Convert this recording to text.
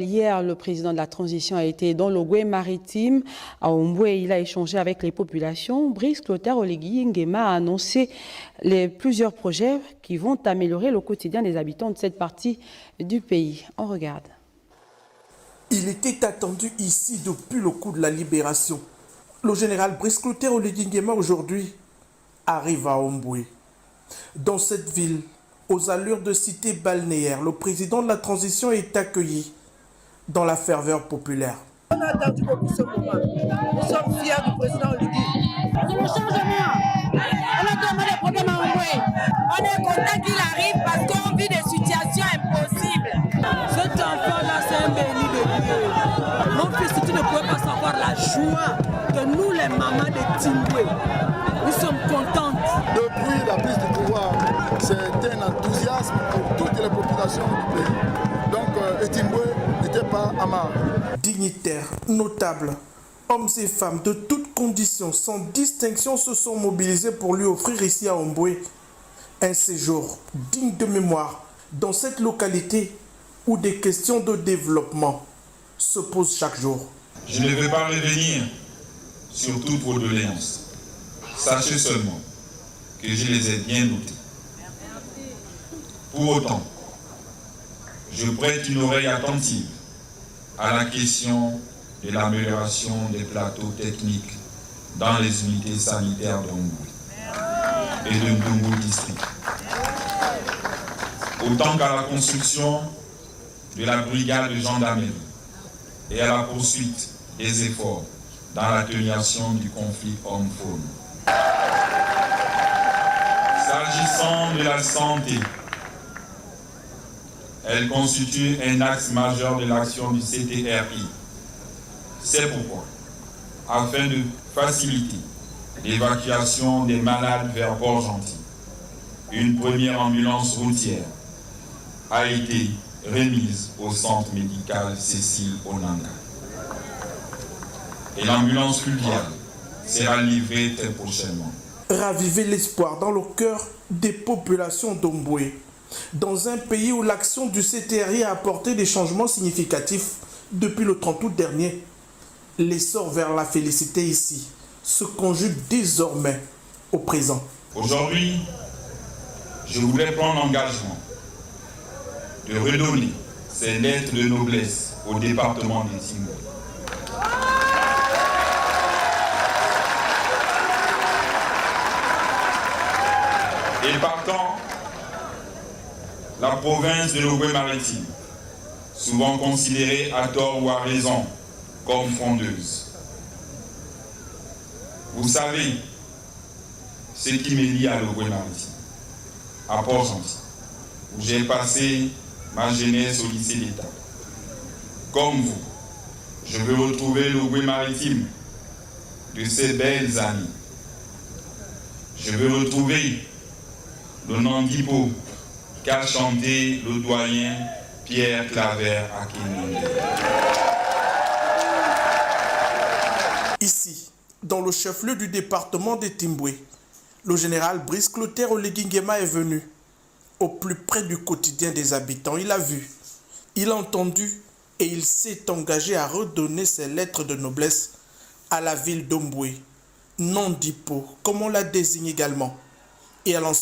Hier, le président de la transition a été dans l'Ogooué maritime à Omboué. Il a échangé avec les populations. Brice Clotaire Oligui Nguema a annoncé plusieurs projets qui vont améliorer le quotidien des habitants de cette partie du pays. On regarde. Il était attendu ici depuis le coup de la libération. Le général Brice Clotaire Oligui Nguema aujourd'hui arrive à Omboué. Dans cette ville, aux allures de cité balnéaire, le président de la transition est accueilli dans la ferveur populaire. On a attendu beaucoup ce moment. Nous sommes fiers du président Oligui. C'est le changement. On a tellement de problèmes à Omboué. On est content qu'il arrive parce qu'on vit des situations impossibles. Cet enfant-là, c'est un béni de Dieu. Mon fils, tu ne pouvais pas savoir la joie que nous, les mamans de Timboué, nous sommes contentes. Depuis la prise du pouvoir, c'est un enthousiasme pour toutes les populations du pays. Donc, Timboué n'était pas amarre. Dignitaires, notables, hommes et femmes de toutes conditions, sans distinction, se sont mobilisés pour lui offrir ici à Omboué un séjour digne de mémoire dans cette localité où des questions de développement se posent chaque jour. Je ne vais pas revenir sur toutes vos doléances. Sachez seulement que je les ai bien notées. Pour autant, je prête une oreille attentive à la question de l'amélioration des plateaux techniques dans les unités sanitaires d'Omboué et de Ndungu district. Autant qu'à la construction de la brigade de gendarmerie et à la poursuite des efforts dans l'atténuation du conflit homme-faune. S'agissant de la santé, elle constitue un axe majeur de l'action du CTRI. C'est pourquoi, afin de faciliter l'évacuation des malades vers Port-Gentil, une première ambulance routière a été remise au centre médical Cécile Onanga. Et l'ambulance fluviale sera livrée très prochainement. Raviver l'espoir dans le cœur des populations d'Omboué. Dans un pays où l'action du CTRI a apporté des changements significatifs depuis le 30 août dernier, l'essor vers la félicité ici se conjugue désormais au présent. Aujourd'hui, je voulais prendre l'engagement de redonner ces lettres de noblesse au département de Timboué. Et partant, la province de l'Ogooué maritime, souvent considérée à tort ou à raison comme frondeuse. Vous savez ce qui me lie à l'Ogooué maritime, à Port-Gentil, où j'ai passé ma jeunesse au lycée d'État. Comme vous, je veux retrouver l'Ogooué maritime de ces belles années. Je veux retrouver le Nandipo qu'a chanté le doyen Pierre Claver à Kéningé. Ici, dans le chef-lieu du département de Timboué, le général Brice Clotaire Oligui Nguema est venu au plus près du quotidien des habitants. Il a vu, il a entendu et il s'est engagé à redonner ses lettres de noblesse à la ville d'Omboué, Nandipo, comme on la désigne également, et à l'ensemble